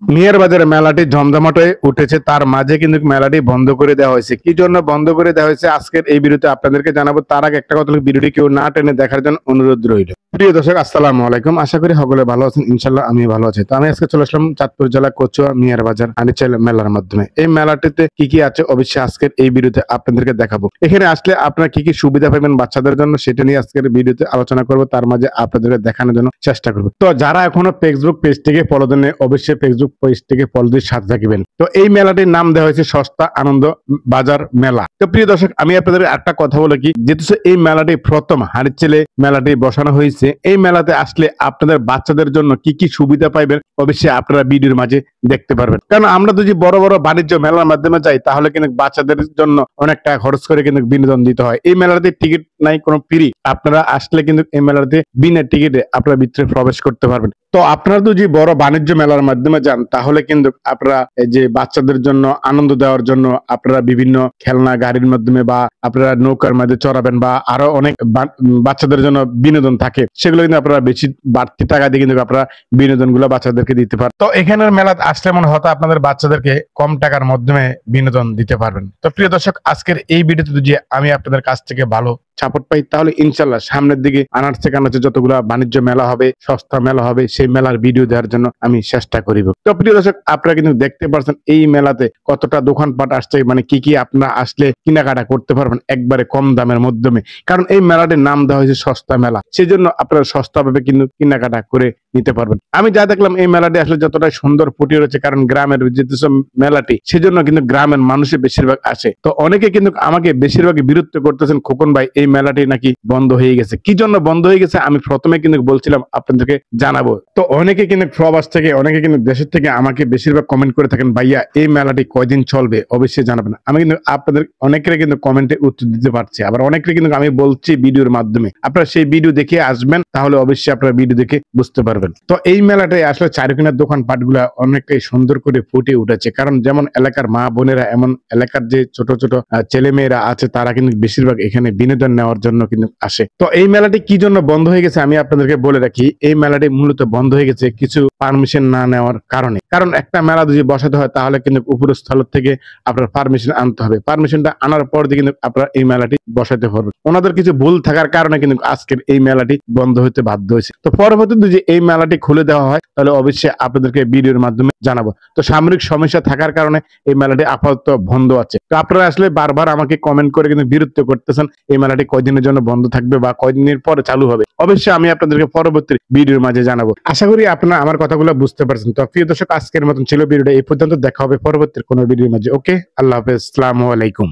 মিয়ার বাজারে মেলাটি জমজমাট হয়ে উঠেছে, তার মাঝে কিন্তু মেলাটি বন্ধ করে দেওয়া হয়েছে। কি জন্য বন্ধ করে দেওয়া হয়েছে আজকের এই ভিডিওতে আপনাদেরকে জানাবো। তার আগে একটা কথা হলো, ভিডিওটি কেউ না টেনে দেখার জন্য অনুরোধ রইল। প্রিয় দর্শক, আসসালামু আলাইকুম। আশা করি সকলে ভালো আছেন, ইনশাল্লাহ আমি ভালো আছি। তো আমি আজকে চলে আসলাম চাঁদপুর জেলা কচুয়া মিয়ার বাজার আনিচাইল মেলার মাধ্যমে। এই মেলাটিতে কি কি আছে অবশ্যই আজকের এই ভিডিওতে আপনাদেরকে দেখাবো। এখানে আসলে আপনারা কি কি সুবিধা পাবেন বাচ্চাদের জন্য, সেটা নিয়ে আজকের ভিডিওতে আলোচনা করবো। তার মাঝে আপনাদেরকে দেখানোর জন্য চেষ্টা করবো। তো যারা এখনো ফেসবুক পেজ থেকে ফলো দেন, অবশ্যই ফেসবুক পেজ থেকে ফলো দিয়ে সাথে থাকবেন। তো এই মেলাটির নাম দেওয়া হয়েছে সস্তা আনন্দ বাজার মেলা। তো প্রিয় দর্শক, আমি আপনাদের একটা কথা বলে কি, যেহেতু এই মেলাটি প্রথম হারিচেলে মেলাটি বসানো হয়েছে, এই মেলাতে আসলে আপনাদের বাচ্চাদের জন্য কি কি সুবিধা পাইবেন অবশ্যই আপনারা ভিডিওর মাঝে দেখতে পারবেন। কারণ আমরা যদি বড় বড় বাণিজ্য মেলার মাধ্যমে যাই, তাহলে কিন্তু বাচ্চাদের জন্য অনেক টাকা খরচ করে কিন্তু বিনোদন দিতে হয়। এই মেলাতে টিকিট নাই, কোনো ফ্রি। আপনারা আসলে কিন্তু এই মেলাতে বিনা টিকিটে আপনারা ভিতরে প্রবেশ করতে পারবেন। তো আপনারা যদি বড় বাণিজ্য মেলার মাধ্যমে যান, তাহলে কিন্তু আপনারা এই যে বাচ্চাদের জন্য আনন্দ দেওয়ার জন্য আপনারা বিভিন্ন খেলনা গাড়ির মাধ্যমে বা আপনারা নৌকার মধ্যে চড়াবেন, বা আরো অনেক বাচ্চাদের জন্য বিনোদন থাকে, সেগুলো কিন্তু আপনারা বেশি বাড়তি টাকা দিয়ে কিন্তু আপনারা বিনোদন গুলো বাচ্চাদেরকে দিতে পারেন। তো এখানের মেলা আসলে মনে হয়তো আপনাদের বাচ্চাদেরকে কম টাকার মাধ্যমে বিনোদন দিতে পারবেন। তো প্রিয় দর্শক, আজকের এই ভিডিওতে যদি আমি আপনাদের কাছ থেকে ভালো সাপোর্ট পাই, তাহলে ইনশাল্লাহ সামনের দিকে আনারছে কানারছে যতগুলো বাণিজ্য মেলা হবে, সস্তা মেলা হবে, সেই মেলার ভিডিও দেওয়ার জন্য আমি চেষ্টা করিব। তো প্রিয় দর্শক, আপনারা কিন্তু দেখতে পাচ্ছেন এই মেলাতে কতটা দোকানপাট আসছে, মানে কি কি আপনারা আসলে কেনাকাটা করতে পারবেন একবারে কম দামের মাধ্যমে। কারণ এই মেলাটির নাম দেওয়া হয়েছে সস্তা মেলা, সেজন্য আপনারা সস্তা ভাবে কিন্তু কেনাকাটা করে নিতে পারবেন। আমি যা দেখলাম এই মেলাটি আসলে যতটা সুন্দর ফুটিয়ে রয়েছে, কারণ গ্রামের যেহেতু মেলাটি, সেজন্য কিন্তু গ্রামের মানুষের বেশিরভাগ আসে। তো অনেকে কিন্তু আমাকে বেশিরভাগই বিরক্ত করতেছেন, খোকন ভাই এই মেলাটি নাকি বন্ধ হয়ে গেছে। কি জন্য বন্ধ হয়ে গেছে আমি প্রথমে কিন্তু বলছিলাম, আপনাদেরকে জানাবো। তো অনেকে কিন্তু প্রবাস থেকে, অনেকে কিন্তু দেশের থেকে আমাকে বেশিরভাগ কমেন্ট করে থাকেন, ভাইয়া এই মেলাটি কয়দিন চলবে অবশ্যই জানাবেন। আমি কিন্তু আপনাদের অনেকের কিন্তু কমেন্টে উত্তর দিতে পারছি, আবার অনেকের কিন্তু আমি বলছি ভিডিওর মাধ্যমে। আপনারা সেই ভিডিও দেখে আসবেন, তাহলে অবশ্যই আপনারা ভিডিও দেখে বুঝতে পারবেন। তো এই মেলাটাই আসলে চারুকিনার দোকান পাটগুলা অনেকটাই সুন্দর করে ফুটে উঠেছে। কারণ যেমন এলাকার মা বোনেরা, এমন এলাকার যে ছোট ছোট ছেলে মেয়েরা আছে, তারা কিন্তু বেশিরভাগ এখানে বিনোদন নেওয়ার জন্য কিন্তু আসে। তো এই মেলাটি কি জন্য বন্ধ হয়ে গেছে আমি আপনাদেরকে বলে রাখি। এই মেলাটি মূলত বন্ধ হয়ে গেছে কিছু পারমিশন না নেওয়ার কারণে। কারণ একটা মেলা যদি বসাতে হয়, তাহলে কিন্তু উপরস্থল থেকে আপনার পারমিশন আনতে হবে। পারমিশনটা আনার পর দিয়ে কিন্তু আপনারা এই মেলাটি বসাতে পারবেন। ওনাদের কিছু ভুল থাকার কারণে কিন্তু আজকের এই মেলাটি বন্ধ হতে বাধ্য হয়েছে। তো পরবর্তীতে যে এই মেলাটি খুলে দেওয়া হয়, তাহলে অবশ্যই আপনাদেরকে ভিডিওর মাধ্যমে জানাবো। তো সামরিক সমস্যা থাকার কারণে এই মেলাটি আপাতত বন্ধ আছে। তো আপনারা আসলে বারবার আমাকে কমেন্ট করে কিন্তু বিরক্ত করতেছেন, এই মেলাটি কয়দিনের জন্য বন্ধ থাকবে বা কয়দিনের পরে চালু হবে। অবশ্যই আমি আপনাদেরকে পরবর্তী ভিডিওর মাঝে জানাবো। আশা করি আপনারা আমার কথাগুলো বুঝতে পারছেন। তো প্রিয় দর্শক, আজকের মতন ছিল ভিডিওটা এই পর্যন্ত। দেখা হবে পরবর্তী কোনো ভিডিওর মাঝে। ওকে, আল্লাহ হাফেজ, আসসালামু আলাইকুম।